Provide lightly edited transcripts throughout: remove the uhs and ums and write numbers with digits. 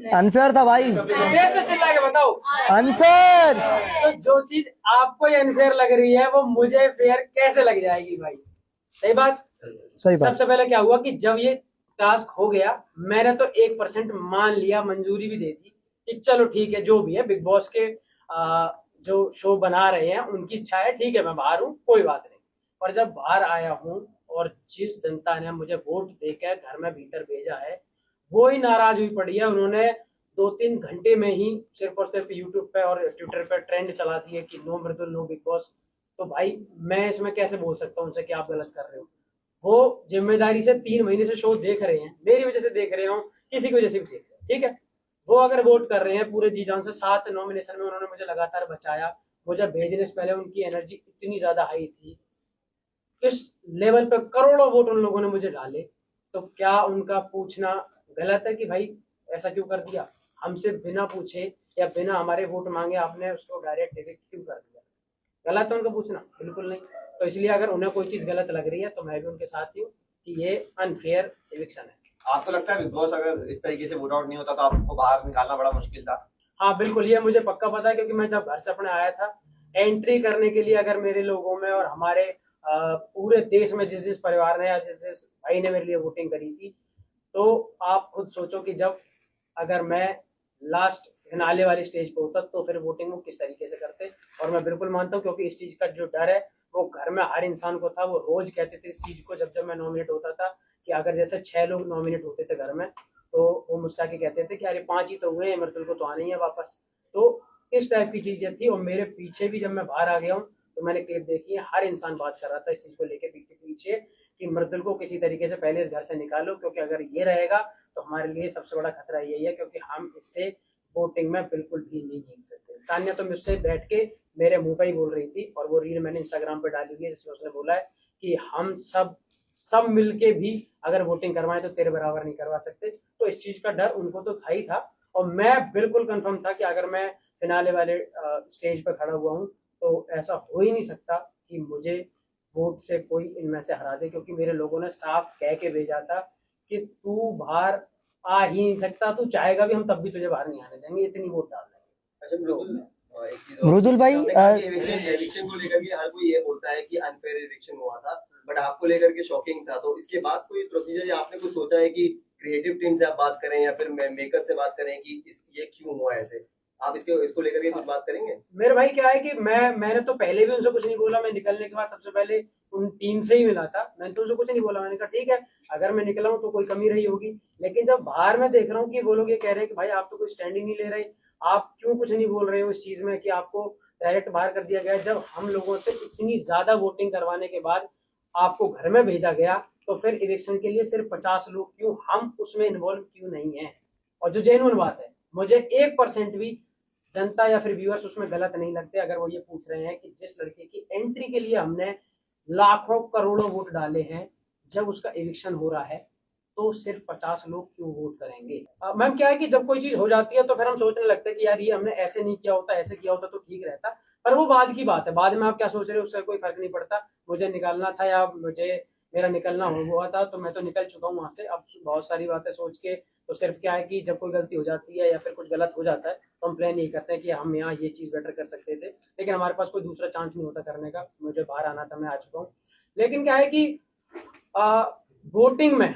Unfair था भाई, देर से चिल्ला के बताओ। अनफेयर। तो जो चीज आपको अनफेयर लग रही है वो मुझे फेयर कैसे लग जाएगी भाई? सही बात। सही बात। सबसे पहले क्या हुआ कि जब ये टास्क हो गया, मैंने तो 1% मान लिया, मंजूरी भी दे दी कि चलो ठीक है, जो भी है बिग बॉस के जो शो बना रहे हैं उनकी इच्छा है, ठीक है मैं बाहर हूँ, कोई बात नहीं। पर जब बाहर आया हूँ और जिस जनता ने मुझे वोट देकर घर में भीतर भेजा है वो ही नाराज हुई पड़ी है। उन्होंने 2-3 घंटे में ही सिर्फ और सिर्फ यूट्यूब पे और ट्विटर पे ट्रेंड चला दिए कि नो मृदुल नो बिग बॉस। तो भाई मैं इसमें कैसे बोल सकता हूँ उनसे कि आप गलत कर रहे हो? वो जिम्मेदारी से 3 महीने से शो देख रहे हैं, मेरी वजह से देख रहे हो, किसी की वजह से भी देख रहे हैं, ठीक है। वो अगर वोट कर रहे हैं पूरे जी जान से, 7 नॉमिनेशन में उन्होंने मुझे लगातार बचाया, मुझे भेजने से पहले उनकी एनर्जी इतनी ज्यादा हाई थी, इस लेवल पे करोड़ों वोट उन लोगों ने मुझे डाले। तो क्या उनका पूछना गलत है कि भाई ऐसा क्यों कर दिया? हमसे बिना पूछे या बिना हमारे वोट मांगे आपने उसको डायरेक्ट इविक्ट क्यों कर दिया? गलत है उनका पूछना? बिल्कुल नहीं। तो इसलिए अगर उन्हें कोई चीज गलत लग रही है तो मैं भी उनके साथ ही हूँ कि ये अनफेयर इविक्शन है। आपको लगता है बिग बॉस अगर इस तरीके से वोट आउट नहीं होता तो आपको बाहर निकालना बड़ा मुश्किल था? हाँ बिल्कुल, ये मुझे पक्का पता है, क्योंकि मैं जब घर से अपने आया था, एंट्री करने के लिए अगर मेरे लोगों में और हमारे पूरे देश में जिस जिस परिवार ने या जिस जिस भाई ने मेरे लिए वोटिंग करी थी, तो आप खुद सोचो कि जब अगर मैं लास्ट फिनाले वाली स्टेज पे होता तो फिर वोटिंग वो किस तरीके से करते। और मैं बिल्कुल मानता हूँ, क्योंकि इस चीज का जो डर है वो घर में हर इंसान को था। वो रोज कहते थे इस चीज को, जब जब मैं नॉमिनेट होता था, कि अगर जैसे 6 लोग नॉमिनेट होते थे घर में, तो वो मुझसे आके कहते थे कि अरे 5 ही तो हुए हैं, मृदुल को तो आना ही है वापस। तो इस टाइप की चीजें थी। और मेरे पीछे भी जब मैं बाहर आ गया हूँ तो मैंने क्लिप देखी है, हर इंसान बात कर रहा था इस चीज को लेके पीछे पीछे कि मृदुल को किसी तरीके से पहले इस घर से निकालो, क्योंकि अगर ये रहेगा तो हमारे लिए सबसे बड़ा खतरा यही है, क्योंकि हम इससे वोटिंग में बिल्कुल भी नहीं जीत सकते। तान्या तो मुझसे बैठ के मेरे मुंह पे ही बोल रही थी, और वो रील मैंने इंस्टाग्राम पे डाली हुई है जिसमें उसने बोला है कि हम सब मिलके भी अगर वोटिंग करवाएं तो तेरे बराबर नहीं करवा सकते। तो इस चीज का डर उनको तो था ही था, और मैं बिल्कुल कंफर्म था कि अगर मैं फिनाले वाले स्टेज पर खड़ा हुआ हूँ तो ऐसा हो ही नहीं सकता कि मुझे वोट से कोई इनमें से हरा दे, क्योंकि मेरे लोगों ने साफ कह के भेजा था कि तू बाहर आ ही नहीं सकता, तू चाहेगा भी हम तब भी तुझे बाहर नहीं आने देंगे, इतनी वोट डाल देंगे। अच्छा मृदुल, एक चीज मृदुल भाई, इलेक्शन को लेकर के हर कोई ये बोलता है कि अनफेयर इलेक्शन हुआ था, बट आपको लेकर के शॉकिंग था। तो इसके बाद कोई प्रोसीजर या आपने कुछ सोचा है कि क्रिएटिव टीम से आप बात करें या फिर मेकर से बात करें कि ये क्यों हुआ ऐसे? आप इसको लेकर के कुछ बात करेंगे? मेरे भाई क्या है कि मैंने तो पहले भी उनसे कुछ नहीं बोला। मैं निकलने के बाद सबसे पहले उन टीम से ही मिला था, मैंने तो उनसे कुछ नहीं बोला। मैंने कहा ठीक है, अगर मैं निकला हूँ तो कोई कमी रही होगी। लेकिन जब बाहर मैं देख रहा हूँ कि वो लोग ये कह रहे हैं कि भाई आप तो कोई स्टैंडिंग नहीं ले रहे, आप क्यों कुछ नहीं बोल रहे हो इस चीज में कि आपको डायरेक्ट बाहर कर दिया गया। जब हम लोगों से इतनी ज्यादा वोटिंग करवाने के बाद आपको घर में भेजा गया, तो फिर इलेक्शन के लिए सिर्फ 50 लोग क्यों, हम उसमें इन्वॉल्व क्यों नहीं है? और जो जेन्युइन बात है, मुझे 1% भी जनता या फिर व्यूअर्स उसमें गलत नहीं लगते अगर वो ये पूछ रहे हैं कि जिस लड़के की एंट्री के लिए हमने लाखों करोड़ों वोट डाले हैं, जब उसका इविक्शन हो रहा है तो सिर्फ 50 लोग क्यों वोट करेंगे? मैम क्या है कि जब कोई चीज हो जाती है तो फिर हम सोचने लगते हैं कि यार ये हमने ऐसे नहीं किया होता, ऐसे किया होता तो ठीक रहता। पर वो बाद की बात है, बाद में आप क्या सोच रहे हो उससे कोई फर्क नहीं पड़ता। मुझे निकालना था या मुझे मेरा निकलना हुआ था तो मैं तो निकल चुका हूँ वहां से। अब बहुत सारी बातें सोच के तो सिर्फ क्या है कि जब कोई गलती हो जाती है या फिर कुछ गलत हो जाता है तो हम प्लान यही करते हैं कि हम यहाँ ये चीज बेटर कर सकते थे, लेकिन हमारे पास कोई दूसरा चांस नहीं होता करने का। मुझे बाहर आना था, मैं आ चुका हूँ। लेकिन क्या है कि वोटिंग में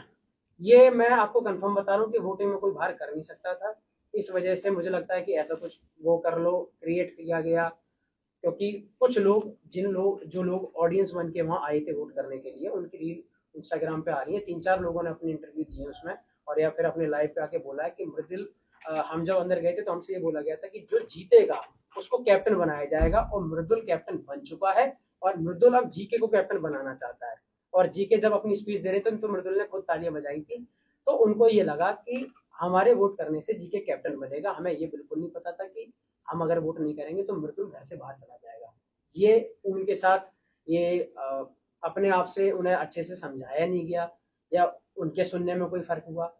ये मैं आपको कंफर्म बता रहा हूँ कि वोटिंग में कोई बाहर कर नहीं सकता था। इस वजह से मुझे लगता है कि ऐसा कुछ वो कर लो, क्रिएट किया गया, क्योंकि कुछ लोग जो लोग ऑडियंस बन के वहां आए थे वोट करने के लिए, उनकी रील इंस्टाग्राम पे आ रही है। 3-4 लोगों ने अपनी इंटरव्यू दी है उसमें, और या फिर अपने लाइव पे आके बोला है कि मृदुल, हम जब अंदर गए थे तो हमसे ये बोला गया था कि जो जीतेगा उसको कैप्टन बनाया जाएगा, और मृदुल कैप्टन बन चुका है। और मृदुल अब जीके को कैप्टन बनाना चाहता है। और जीके जब अपनी स्पीच दे रहे थे तो मृदुल ने खुद तालियां बजाई थी। तो उनको ये लगा कि हमारे वोट करने से जीके कैप्टन बनेगा। हमें ये बिल्कुल नहीं पता था कि हम अगर वोट नहीं करेंगे तो मृदुल घर से बाहर चला जाएगा। ये उनके साथ ये अपने आप से उन्हें अच्छे से समझाया नहीं गया, या उनके सुनने में कोई फर्क हुआ,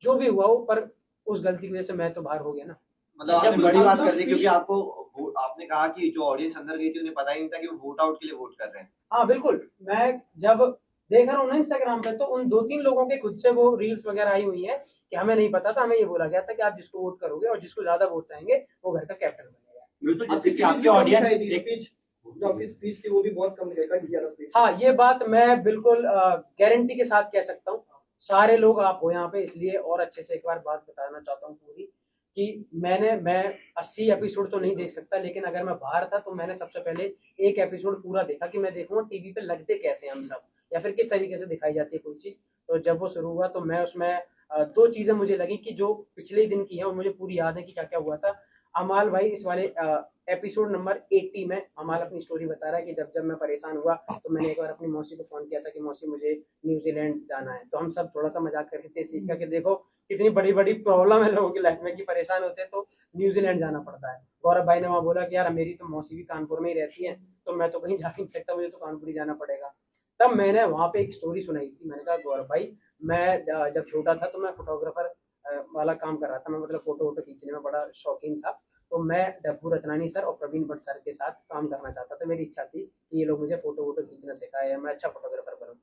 जो भी हुआ हो, पर उस गलती की वजह से मैं तो बाहर हो गया ना। मतलब आपने बड़ी बात कर दी, क्योंकि आपने कहा कि जो ऑडियंस अंदर गई थी उन्हें पता ही नहीं था कि वो वोट आउट के लिए वोट कर रहे हैं। हाँ बिल्कुल, मैं जब देख रहा हूँ ना इंस्टाग्राम पे, तो उन 2-3 लोगों के खुद से वो रील्स वगैरह आई हुई है कि हमें नहीं पता था, हमें ये बोला गया था कि आप जिसको वोट करोगे और जिसको ज्यादा वोट आएंगे वो घर का कैप्टन बनेगा। बिल्कुल, जैसे कि आपके ऑडियंस जो आपकी स्पीच थी वो भी बहुत कम निकल गया स्पीच। हाँ, ये बात मैं बिल्कुल गारंटी के साथ कह सकता हूँ। सारे लोग आप हो यहाँ पे, इसलिए और अच्छे से एक बार बात बताना चाहता हूँ पूरी, कि मैं 80 एपिसोड तो नहीं देख सकता, लेकिन अगर मैं बाहर था तो मैंने सबसे पहले एक एपिसोड पूरा देखा कि मैं देखूंगा टीवी पे लगते कैसे हम सब, या फिर किस तरीके से दिखाई जाती है कोई चीज। तो जब वो शुरू हुआ तो मैं उसमें 2 चीजें मुझे लगी कि जो पिछले दिन की है और मुझे पूरी याद है कि क्या क्या हुआ था। अमाल भाई इस वाले एपिसोड नंबर 80 में अमाल अपनी स्टोरी बता रहा है कि जब मैं परेशान हुआ तो मैंने एक बार अपनी मौसी को फोन किया था कि मौसी मुझे न्यूजीलैंड जाना है। तो हम सब थोड़ा सा मजाक कर रहे थे इस चीज का कि देखो कितनी बड़ी बड़ी प्रॉब्लम है लोगों की लाइफ में कि परेशान होते हैं तो न्यूजीलैंड जाना पड़ता है। गौरव भाई ने वहाँ बोला कि यार मेरी तो मौसी भी कानपुर में ही रहती है, तो मैं तो कहीं जा नहीं सकता, मुझे तो कानपुर ही जाना पड़ेगा। तब मैंने वहाँ पे एक स्टोरी सुनाई थी। मैंने कहा गौरव भाई, मैं जब छोटा था तो मैं फोटोग्राफर वाला काम कर रहा था, मैं मतलब फोटो वोटो खींचने में बड़ा शौकीन था। तो मैं डब्बू रतनानी सर और प्रवीण भट्ट सर के साथ काम करना चाहता था। मेरी इच्छा थी कि ये लोग मुझे फोटो वोटो खींचना सिखाए, मैं अच्छा फोटोग्राफर बनूं।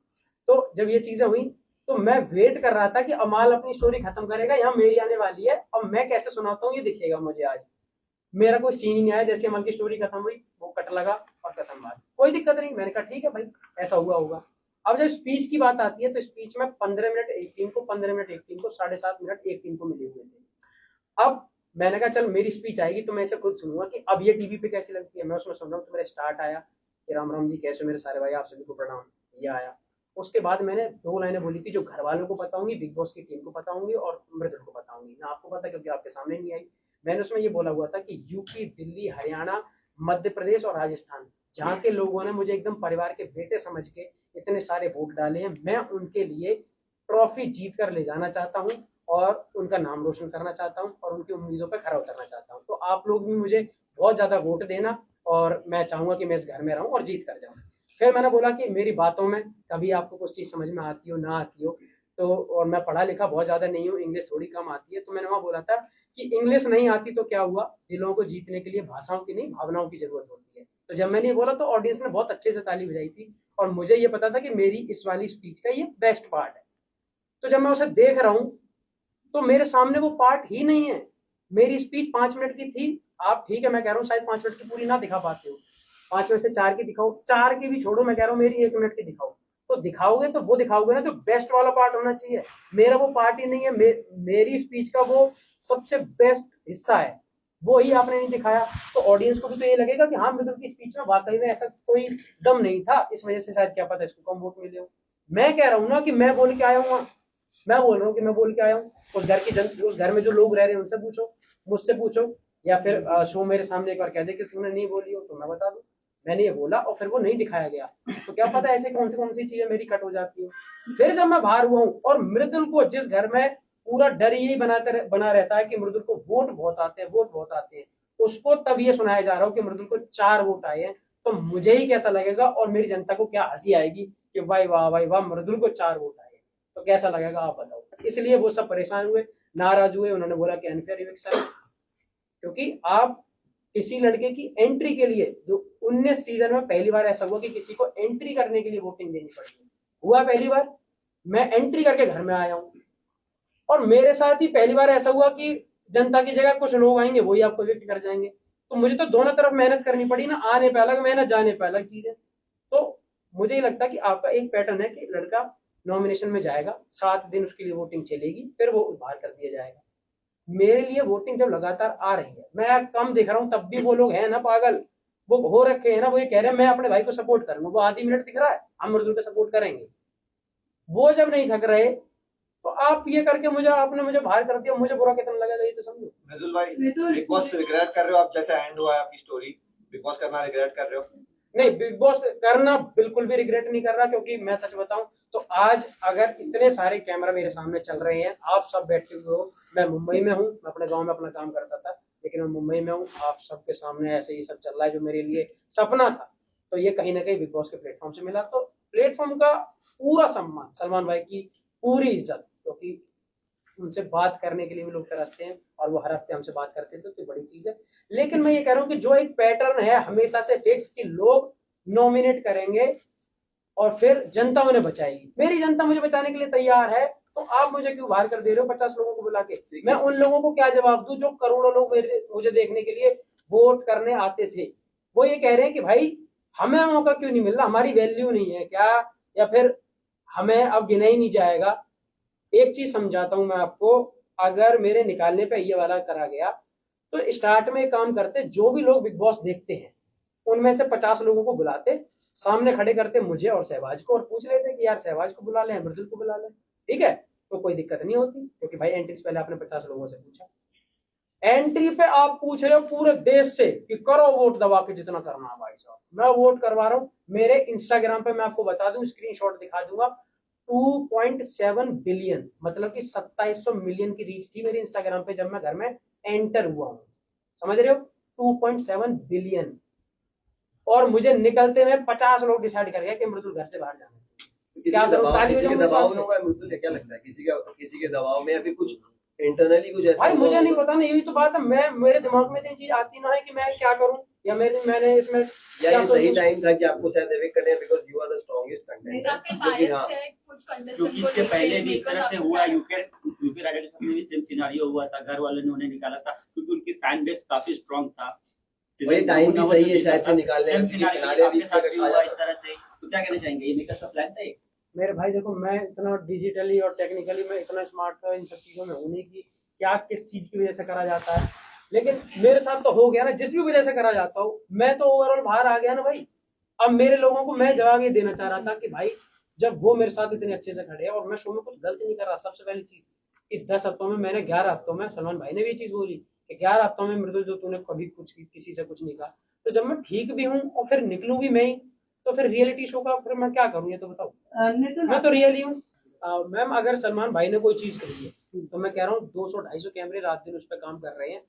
तो जब ये चीजें हुई तो मैं वेट कर रहा था कि अमाल अपनी स्टोरी खत्म करेगा, यहाँ मेरी आने वाली है और मैं कैसे सुनाता हूँ ये दिखेगा मुझे आज। मेरा कोई सीन ही नहीं आया, जैसे अमल की स्टोरी खत्म हुई वो कट लगा और खत्म बात, कोई दिक्कत नहीं। मैंने कहा ठीक है भाई, ऐसा हुआ होगा। अब जब स्पीच की बात आती है तो स्पीच में 15 मिनट एक टीम को, 15 मिनट एक टीम को, 7.5 मिनट एक टीम को मिले हुए थे। अब मैंने कहा चल मेरी स्पीच आएगी तो मैं इसे खुद सुनूंगा कि अब ये टीवी पे कैसी लगती है। मैं उसमें सुन रहा हूँ तो मेरा स्टार्ट आया कि राम राम जी कैसे मेरे सारे भाई, आप सभी को प्रणाम, ये आया। उसके बाद मैंने 2 लाइनें बोली थी जो घर वालों को पता होंगी, बिग बॉस की टीम को पता होंगी और मृदुल को पता होंगी, ना आपको पता क्योंकि आपके सामने नहीं आई। मैंने उसमें ये बोला हुआ था कि यूपी, दिल्ली, हरियाणा, मध्य प्रदेश और राजस्थान, जहाँ के लोगों ने मुझे एकदम परिवार के बेटे समझ के इतने सारे वोट डाले हैं, मैं उनके लिए ट्रॉफी जीत कर ले जाना चाहता हूँ और उनका नाम रोशन करना चाहता हूँ और उनकी उम्मीदों पर खरा उतरना चाहता हूँ। तो आप लोग भी मुझे बहुत ज्यादा वोट देना और मैं चाहूंगा कि मैं इस घर में रहूं और जीत कर जाऊं। फिर मैंने बोला कि मेरी बातों में कभी आपको कुछ चीज समझ में आती हो ना आती हो तो, और मैं पढ़ा लिखा बहुत ज्यादा नहीं हूँ, इंग्लिश थोड़ी कम आती है, तो मैंने वहां बोला था कि इंग्लिश नहीं आती तो क्या हुआ, दिलों को जीतने के लिए भाषाओं की नहीं भावनाओं की जरूरत होती है। तो जब मैंने ये बोला तो ऑडियंस ने बहुत अच्छे से ताली बजाई थी और मुझे ये पता था कि मेरी इस वाली स्पीच का ये बेस्ट पार्ट है। तो जब मैं उसे देख रहा हूँ तो मेरे सामने वो पार्ट ही नहीं है। मेरी स्पीच 5 मिनट की थी, आप ठीक है मैं कह रहा हूँ शायद 5 मिनट की पूरी ना दिखा पाते हो, 5 में से 4 की दिखाओ, 4 की भी छोड़ो, मैं कह रहा हूँ मेरी 1 मिनट की दिखाओ। तो दिखाओगे तो वो दिखाओगे ना जो बेस्ट वाला पार्ट होना चाहिए। मेरा वो पार्ट ही नहीं है, मेरी स्पीच का वो सबसे बेस्ट हिस्सा है, वो ही आपने नहीं दिखाया। तो ऑडियंस को भी तो ये लगेगा कि हाँ मृदुल की स्पीच में वाकई में ऐसा कोई दम नहीं था, इस वजह से शायद क्या पता इसको कम वोट मिले हो। मैं कह रहा हूँ ना कि मैं बोल के आया हूँ, मैं बोल रहा हूँ कि मैं बोल के आया हूँ। उस घर में जो लोग रह रहे हैं उनसे पूछो, मुझसे पूछो, या फिर शो मेरे सामने एक बार कह दे कि तूने नहीं बोली हो तो मैं बता दूं मैंने ये बोला और फिर वो नहीं दिखाया गया, तो क्या पता ऐसे कौन सी चीजें मेरी कट हो जाती है। फिर जब मैं बाहर हुआ हूँ और मृदुल को जिस घर में पूरा डर यही बना रहता है कि मृदुल को वोट बहुत आते हैं, उसको तब ये सुनाया जा रहा हो कि मृदुल को 4 वोट आए हैं, तो मुझे ही कैसा लगेगा और मेरी जनता को क्या हंसी आएगी कि भाई वाह मृदुल को 4 वोट आए, तो कैसा लगेगा आप बताओ। इसलिए वो सब परेशान हुए, नाराज हुए, उन्होंने बोला कि अनफेयर इलेक्शन, क्योंकि आप किसी लड़के की एंट्री के लिए जो 19 सीजन में पहली बार ऐसा हुआ कि किसी को एंट्री करने के लिए वोटिंग देनी पड़ी, हुआ पहली बार। मैं एंट्री करके घर में आया हूँ और मेरे साथ ही पहली बार ऐसा हुआ कि जनता की जगह कुछ लोग आएंगे वही आपको इलेक्ट कर जाएंगे। तो मुझे तो दोनों तरफ मेहनत करनी पड़ी ना, आने पे अलग मेहनत, जाने पे अलग चीज है। तो मुझे ये लगता है कि आपका एक पैटर्न है कि लड़का नॉमिनेशन में जाएगा, 7 दिन उसके लिए वोटिंग चलेगी, फिर वो बाहर कर दिया जाएगा। मेरे लिए वोटिंग जब लगातार आ रही है, मैं कम दिख रहा हूँ तब भी वो लोग हैं ना पागल, वो हो रखे हैं ना, वो ये कह रहे हैं मैं अपने भाई को सपोर्ट करूंगा, वो आधी मिनट दिख रहा है हम मृदुल को सपोर्ट करेंगे। वो जब नहीं थक रहे तो आप ये करके आपने मुझे बाहर कर दिया, मुझे बुरा कितना लगेगा ये तो समझो। मृदुल भाई, बिग बॉस रिग्रेट कर रहे हो आप, जैसे एंड हुआ है आपकी स्टोरी, बिग बॉस करना रिग्रेट कर रहे हो? नहीं, बिग बॉस करना बिल्कुल भी रिग्रेट नहीं कर रहा, क्योंकि मैं सच बताऊं तो आज अगर इतने सारे कैमरा मेरे सामने चल रहे हैं, आप सब बैठे हुए हो, मैं मुंबई में हूँ, मैं अपने गांव में अपना काम करता था लेकिन मैं मुंबई में हूँ, आप सबके सामने ऐसे ही सब चल रहा है जो मेरे लिए सपना था, तो ये कहीं ना कहीं बिग बॉस के प्लेटफॉर्म से मिला। तो प्लेटफॉर्म का पूरा सम्मान, सलमान भाई की पूरी इज्जत, क्योंकि उनसे बात करने के लिए भी लोग तरसते हैं और वो हर हफ्ते हमसे बात करते थे, तो बड़ी चीज है। लेकिन मैं ये कह रहा हूँ कि जो एक पैटर्न है हमेशा से फिक्स कि लोग नॉमिनेट करेंगे और फिर जनता उन्हें बचाएगी। मेरी जनता मुझे बचाने के लिए तैयार है, तो आप मुझे क्यों बाहर कर दे रहे हो 50 लोगों को बुला के? मैं उन लोगों को क्या जवाब दूं जो करोड़ों लोग मुझे देखने के लिए वोट करने आते थे? वो ये कह रहे हैं कि भाई हमें मौका क्यों नहीं मिल रहा, हमारी वैल्यू नहीं है क्या, या फिर हमें अब गिना ही नहीं जाएगा। एक चीज समझाता हूं मैं आपको, अगर मेरे निकालने पे ये वाला करा गया तो स्टार्ट में काम करते, जो भी लोग बिग बॉस देखते हैं उनमें से 50 लोगों को बुलाते, सामने खड़े करते मुझे और सहवाज को, और पूछ लेते कि यार सहवाज को बुला लें, मृदुल को बुला लें, ठीक है? तो कोई दिक्कत नहीं होती, क्योंकि भाई एंट्री से पहले आपने 50 लोगों से पूछा। एंट्री पे आप पूछ रहे हो पूरे देश से कि करो वोट दबा के जितना करना है। भाई साहब मैं वोट करवा रहा हूं, मेरे इंस्टाग्राम पे मैं आपको बता दूं, स्क्रीनशॉट दिखा दूंगा, 2.7 बिलियन मतलब कि 2700 मिलियन की रीच थी मेरे इंस्टाग्राम पे जब मैं घर में एंटर हुआ हूं, समझ रहे हो? 2.7 बिलियन। और मुझे निकलते में 50 लोग डिसाइड कर गए कि मृदुल घर से बाहर जाना चाहिए। क्या करूं, ताली किसी के बजाऊं? दबाव में होगा मृदुल, क्या लगता है? किसी के दबाव में या फिर कुछ इंटरनली कुछ ऐसा भाई मुझे हुआ नहीं होगा? पता ना, यही तो बात है, मैं मेरे दिमाग में इतनी चीज आती ना है कि मैं क्या करूं, या मैंने इसमें या क्या ये सही सोचूं? टाइम था कि आपको शायद एविक्ट करने, because you are the strongest नहीं कंटेंटर। तो आपके लेकिन bias हाँ, है कुछ contestant क्योंकि को इसके लेके, पहले भी इस बिल्कुल तरह से आपको हुआ, bias यूपी राइडर के साथ में भी सेम सिनारियो हुआ था, घर वालों ने उन्हें निकाला था क्योंकि उनकी फैन बेस काफी स्ट्रांग था। वही टाइम भी सही है शायद से निकालने सेम का, सिनारियो फिनाले आपके भी साथ भी खा हुआ इस जाता। तरह से, तो क्या कहना चाहेंगे? ये मेकर्स का प्लान था ये? मेरे भाई देखो, मैं इतना डिजिटली और टेक्निकली मैं इतना स्मार्ट इन सब चीजों में होने की क्या किस चीज की वजह से करा जाता है, लेकिन मेरे साथ तो हो गया ना, जिस भी वजह से करा जाता हूँ मैं तो ओवरऑल बाहर आ गया ना भाई। अब मेरे लोगों को मैं जवाब ये देना चाह रहा था कि भाई जब वो मेरे साथ इतने अच्छे से खड़े हैं और मैं शो में कुछ गलत नहीं कर रहा, सबसे पहली चीज कि 10 हफ्तों में मैंने 11 हफ्तों में, सलमान भाई ने भी ये चीज बोली कि 11 हफ्तों में मृदुल जो तूने कभी कुछ किसी से कुछ नहीं कहा, तो जब मैं ठीक भी हूँ और फिर निकलूं भी मैं ही, तो फिर रियलिटी शो का फिर मैं क्या करूँ, ये तो बताओ। मैं तो रियल ही हूँ। मैम अगर सलमान भाई ने कोई चीज करी है तो मैं कह रहा हूँ 200-250 कैमरे रात दिन उस पर काम कर रहे हैं,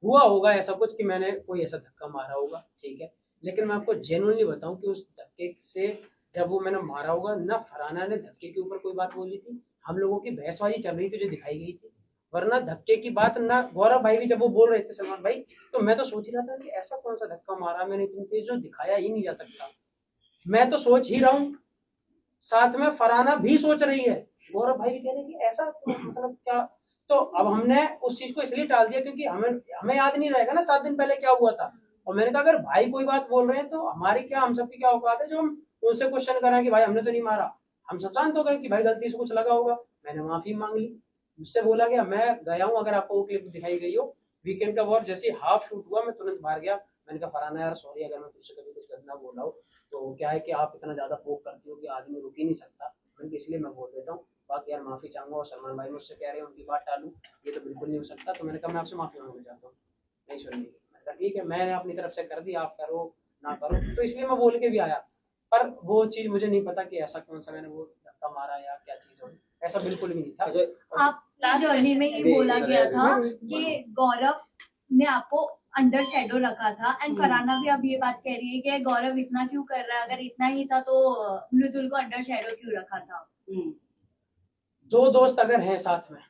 हुआ होगा ऐसा कुछ कि मैंने कोई ऐसा धक्का मारा होगा, ठीक है, लेकिन मैं आपको जेन्युइनली बताऊं कि उस धक्के से जब वो मैंने मारा होगा ना, फरहाना ने धक्के के ऊपर कोई बात बोली थी, हम लोगों की बहसबाजी चल रही थी जो दिखाई गई थी, वरना धक्के की बात ना, गौरव भाई भी जब वो बोल रहे थे सलमान भाई, तो मैं तो सोच रहा था कि ऐसा कौन सा धक्का मारा मैंने इतनी तेज जो दिखाया ही नहीं जा सकता। मैं तो सोच ही रहा हूँ, साथ में फरहाना भी सोच रही है, गौरव भाई भी कह रहे हैं कि ऐसा तो मतलब क्या। तो अब हमने उस चीज को इसलिए टाल दिया क्योंकि हमें याद नहीं रहेगा ना 7 दिन पहले क्या हुआ था, और मैंने कहा अगर भाई कोई बात बोल रहे हैं तो हमारी क्या, हम सबकी क्या औकात है जो हम उनसे क्वेश्चन करें कि भाई हमने तो नहीं मारा। हम सब शांत हो गए कि भाई गलती से कुछ लगा होगा, मैंने माफी मांग ली, मुझसे बोला गया, मैं गया हूँ, अगर आपको वो क्लिप दिखाई गई हो वीकेंड का वॉर, जैसे हाफ शूट हुआ मैं तुरंत बाहर गया, मैंने कहा फरहाना यार सॉरी अगर मैं तुझसे कभी कुछ गंदा बोल रहा हूँ, तो क्या है कि आप इतना ज्यादा पोक करती हो कि आदमी रुक ही नहीं सकता, इसलिए मैं बोल देता हूँ, बाकी यार माफी चाहूंगा। और सलमान भाई मुझसे कह रहे हैं उनकी बात टालूं, ये तो बिल्कुल नहीं हो सकता, तो मैंने कहा मैं आपसे माफी मांगना चाहता हूँ, नहीं सुन ली, मैंने कहा ठीक है मैंने अपनी तरफ से कर दी, आप करो ना करो, तो इसलिए मैं बोल के भी आया, पर वो चीज मुझे नहीं पता कि ऐसा कौन सा मैंने वो धक्का मारा या क्या चीज हो, ऐसा बिल्कुल भी नहीं था। अच्छा, आप लास्ट जर्नी में ये नहीं, बोला गया था नहीं, कि गौरव ने आपको अंडर शेडो रखा था, एंड फरहाना भी अब ये बात कह रही है कि गौरव इतना क्यों कर रहा है, अगर इतना ही था तो मृदुल को अंडर शेडो क्यों रखा था? दो दोस्त अगर हैं साथ में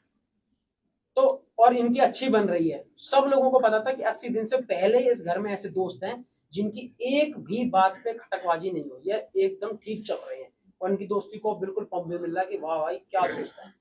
तो, और इनकी अच्छी बन रही है, सब लोगों को पता था कि 80 दिन से पहले इस घर में ऐसे दोस्त हैं जिनकी एक भी बात पे खटकबाजी नहीं हुई है, एकदम ठीक चल रहे हैं, और इनकी दोस्ती को बिल्कुल पंप भी मिल रहा है कि वाह भाई क्या दोस्त है।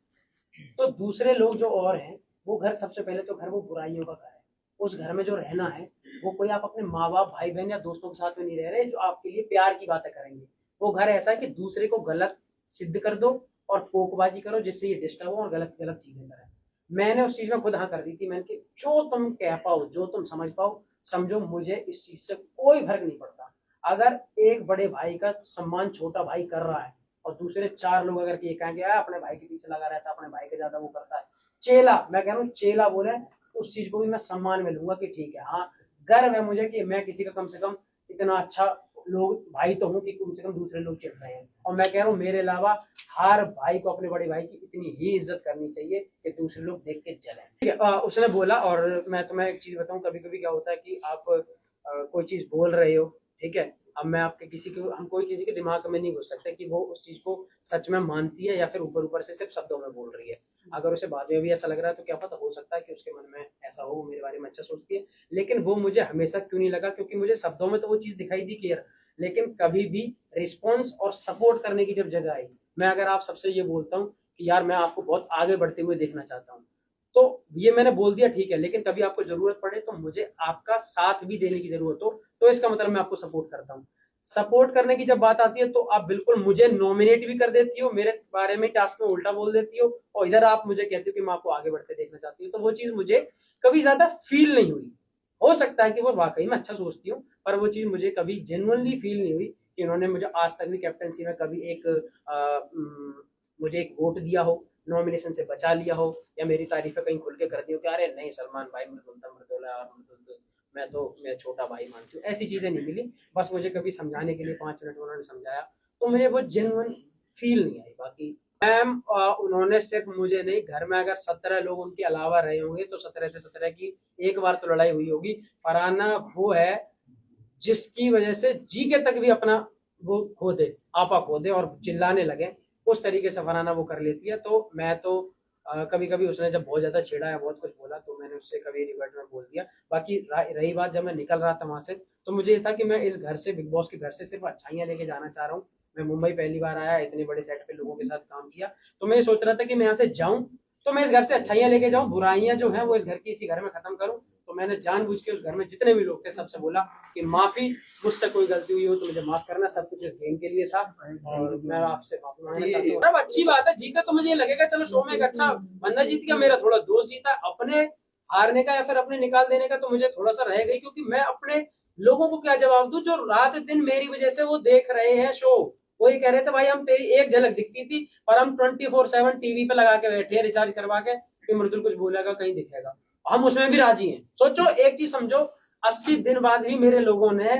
तो दूसरे लोग जो और हैं, वो घर सबसे पहले तो घर वो बुराइयों का घर है, उस घर में जो रहना है वो कोई आप अपने माँ बाप भाई बहन या दोस्तों के साथ में नहीं रह रहे जो आपके लिए प्यार की बातें करेंगे, वो घर ऐसा है कि दूसरे को गलत सिद्ध कर दो और पोकबाजी करो जिससे ये डिस्टर्ब हो और गलत गलत चीजें करें। मैंने उस चीज में खुद हाँ कर दी थी, मैंने कि जो तुम कह पाओ जो तुम समझ पाओ समझो, मुझे इस चीज से कोई फर्क नहीं पड़ता। अगर एक बड़े भाई का सम्मान छोटा भाई कर रहा है और दूसरे 4 लोग अगर ये कहेंगे अपने भाई के पीछे लगा रहता है, अपने भाई के ज्यादा वो करता है, चेला, मैं कह रहा हूँ चेला बोले, उस चीज को भी मैं सम्मान में लूंगा कि ठीक है, हाँ गर्व है मुझे कि मैं किसी का कम से कम इतना अच्छा लोग भाई तो हूँ कि कम से कम दूसरे लोग चिढ़ रहे हैं, और मैं कह रहा हूँ मेरे अलावा हर भाई को अपने बड़े भाई की इतनी ही इज्जत करनी चाहिए कि दूसरे लोग देख के जलें, ठीक है। उसने बोला, और मैं तुम्हें एक चीज बताऊं, कभी कभी क्या होता है कि आप कोई चीज बोल रहे हो, ठीक है, अब मैं आपके हम कोई किसी के दिमाग में नहीं घुस सकते कि वो उस चीज को सच में मानती है या फिर ऊपर ऊपर से सिर्फ शब्दों में बोल रही है। अगर उसे बाद में भी ऐसा लग रहा है तो क्या पता, हो सकता है कि उसके मन में ऐसा हो, वो मेरे बारे में अच्छा सोचती है, लेकिन वो मुझे हमेशा क्यों नहीं लगा, क्योंकि मुझे शब्दों में तो वो चीज दिखाई दी क्लियर, लेकिन कभी भी रिस्पॉन्स और सपोर्ट करने की जब जगह आई, मैं अगर आप सबसे ये बोलता हूँ कि यार मैं आपको बहुत आगे बढ़ते हुए देखना चाहता हूँ, तो ये मैंने बोल दिया ठीक है, लेकिन कभी आपको जरूरत पड़े तो मुझे आपका साथ भी देने की जरूरत हो तो इसका मतलब मैं आपको सपोर्ट करता हूँ। सपोर्ट करने की जब बात आती है तो आप बिल्कुल मुझे नॉमिनेट भी कर देती हो, मेरे बारे में टास्क में उल्टा बोल देती हो, और इधर आप मुझे कहती हो कि मैं आपको आगे बढ़ते देखना चाहती हूँ। तो वो चीज मुझे कभी ज्यादा फील नहीं हुई। हो सकता है कि वो वाकई में अच्छा सोचती हूँ, पर वो चीज मुझे कभी जेन्युइनली फील नहीं हुई कि उन्होंने मुझे आज तक भी कैप्टनसी में कभी मुझे एक वोट दिया हो, नॉमिनेशन से बचा लिया हो, या मेरी तारीफें कहीं खुल के कर दी हो कि अरे नहीं सलमान भाई मैं छोटा भाई मानती हूँ। ऐसी चीजें नहीं मिली। बस मुझे कभी समझाने के लिए 5 मिनट उन्होंने समझाया तो मुझे वो जेन्युइन फील नहीं आई। बाकी मैम उन्होंने सिर्फ मुझे नहीं, घर में अगर 17 लोग उनके अलावा रहे होंगे तो 17 से 17 की एक बार तो लड़ाई हुई होगी। फरहाना वो है जिसकी वजह से जी के तक भी अपना वो खो दे, आपा खो दे और चिल्लाने लगे, उस तरीके से फरहाना वो कर लेती है। तो मैं तो कभी कभी उसने जब बहुत ज्यादा छेड़ा या बहुत कुछ बोला तो मैंने उससे कभी रिवर्ट में बोल दिया। बाकी रही बात जब मैं निकल रहा था वहां से, तो मुझे ये था कि मैं इस घर से, बिग बॉस के घर से सिर्फ अच्छाइयां लेके जाना चाह रहा हूँ। मैं मुंबई पहली बार आया, इतने बड़े सेट पे लोगों के साथ काम किया, तो मैं ये सोच रहा था कि मैं यहाँ से जाऊं तो मैं इस घर से अच्छाइयां लेके जाऊं, बुराइयां जो है वो इस घर की इसी घर में खत्म करूं। तो मैंने जानबूझ के उस घर में जितने भी लोग थे सबसे बोला कि माफी, मुझसे कोई गलती हुई हो तो मुझे माफ करना, सब कुछ इस गेम के लिए था और मैं आपसे माफी मांगना चाहता हूं। अब अच्छी बात है, जीता तो मुझे ये लगेगा चलो शो में एक अच्छा बंदा जीत गया, मेरा थोड़ा दोस्त जीता। अपने हारने का या फिर अपने निकाल देने का तो मुझे थोड़ा सा रह गई, क्योंकि मैं अपने लोगों को क्या जवाब दूं जो रात दिन मेरी वजह से वो देख रहे हैं शो। वो ये कह रहे थे भाई हम तेरी एक झलक दिखती थी पर हम 24/7 टीवी पे लगा के बैठे हैं रिचार्ज करवा के कि मृदुल कुछ बोलेगा कहीं दिखेगा, हम उसमें भी राजी हैं। सोचो, एक चीज समझो, 80 दिन बाद भी मेरे लोगों ने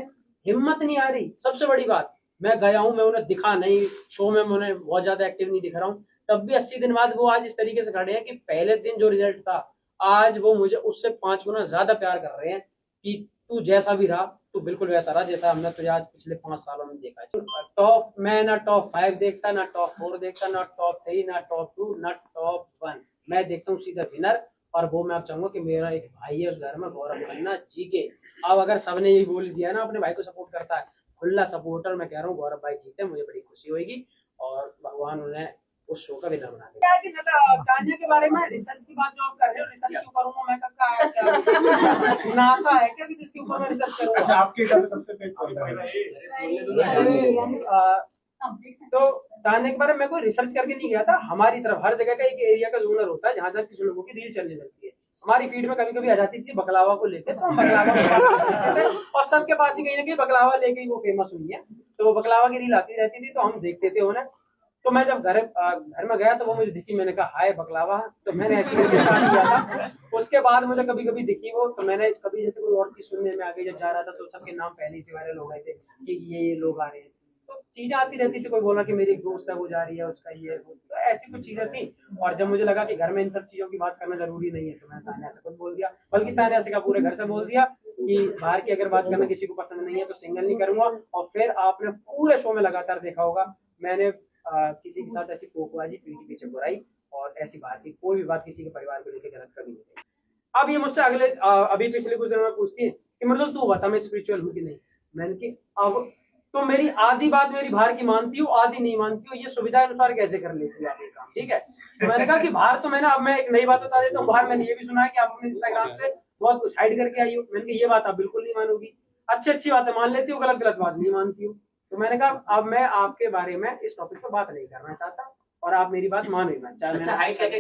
हिम्मत नहीं आ रही। सबसे बड़ी बात, मैं गया हूं, मैं उन्हें दिखा नहीं शो में, मैं उन्हें बहुत ज्यादा एक्टिव नहीं दिख रहा हूँ, तब भी 80 दिन बाद वो आज इस तरीके से खड़े हैं कि पहले दिन जो रिजल्ट था आज वो मुझे उससे 5 गुना ज्यादा प्यार कर रहे हैं कि तू जैसा भी रहा तू बिल्कुल वैसा रहा जैसा हमने तुझे आज पिछले 5 सालों में देखा है। टॉप, मैं ना टॉप 5 देखता, ना टॉप 4 देखता, ना टॉप 3, ना टॉप 2, ना टॉप 1। मैं देखता हूँ सीधा विनर, और वो मैं आप चाहूंगा कि मेरा एक भाई है उस घर में, गौरव खन्ना जी के। अब अगर सबने यही बोल दिया ना अपने भाई को सपोर्ट करता है, खुला सपोर्टर, मैं कह रहा हूँ गौरव भाई जीते, मुझे बड़ी खुशी होगी और भगवान उन्हें उस शो का विनर बना देगा। तान्या के बारे में रिसर्च की बात जो आप कर रहे हो, रिसर्च क्यों करूंगा मैं? क्या नासा है क्या कि जिसके ऊपर मैं रिसर्च करूंगा? अच्छा, आपके घर में सबसे फेक कौन है? तो तान्या के बारे में मैं कोई रिसर्च करके नहीं गया था। हमारी तरफ हर जगह का एक एरिया का जोनर होता है जहाँ जहाँ किसी लोगों की रील चलने लगती है। हमारी फीड में कभी कभी आ जाती थी बकलावा को लेते, तो हम बकलावा को और सबके पास ही कहीं ना कहीं बकलावा लेके ही वो फेमस हुई है, तो वो बकलावा की रील आती रहती थी तो हम देखते थे उन्हें। तो मैं जब घर में गया तो वो मुझे दिखी, मैंने कहा हाय बकलावा, तो मैंने ऐसे स्टार्ट किया था। उसके बाद मुझे कभी कभी दिखी वो, तो मैंने कभी जैसे कोई और चीज सुनने में आगे जब जा रहा था तो सबके नाम पहले से वायरल हो गए थे कि ये लोग आ रहे हैं, तो चीजें आती रहती थी। कोई बोला कि मेरी एक दोस्त है वो जा रही है, उसका ये तो ऐसी कुछ चीजें थी। और जब मुझे लगा कि घर में इन सब चीजों की बात करना जरूरी नहीं है तो मैंने तान्या से खुद बोल दिया, बल्कि तान्या से का पूरे घर से बोल दिया कि बाहर की अगर बात करना किसी को पसंद नहीं है तो सिंगल नहीं करूंगा। और फिर आपने पूरे शो में लगातार देखा होगा मैंने किसी के साथ ऐसी पोकबाजी, पीठ पीछे बुराई और ऐसी बात की कोई भी बात किसी के परिवार को लेकर गलत कभी नहीं थी। अब ये मुझसे अभी पिछले कुछ दिनों में पूछती है कि मतलब तू बता मैं स्पिरिचुअल हूँ कि नहीं। मैंने कि अब तो मेरी आधी बात मेरी बाहर की मानती हूँ, आधी नहीं मानती हूँ, ये सुविधा अनुसार कैसे कर लेती है आप ये काम? ठीक है, तो मैंने कहा कि बाहर तो मैंने, अब मैं एक नई बात बता देता हूँ, बाहर मैंने ये भी सुना है कि आप अपने इंस्टाग्राम से बहुत कुछ हाइड करके आई हो। मैंने कहा ये बात आप बिल्कुल नहीं मानोगी, अच्छी बातें मान लेती हो, गलत बात नहीं मानती हो। तो मैंने कहा अब मैं आपके बारे में इस टॉपिक पर बात नहीं करना चाहता और आप मेरी बात मान ही मत। अच्छा, हाइड करके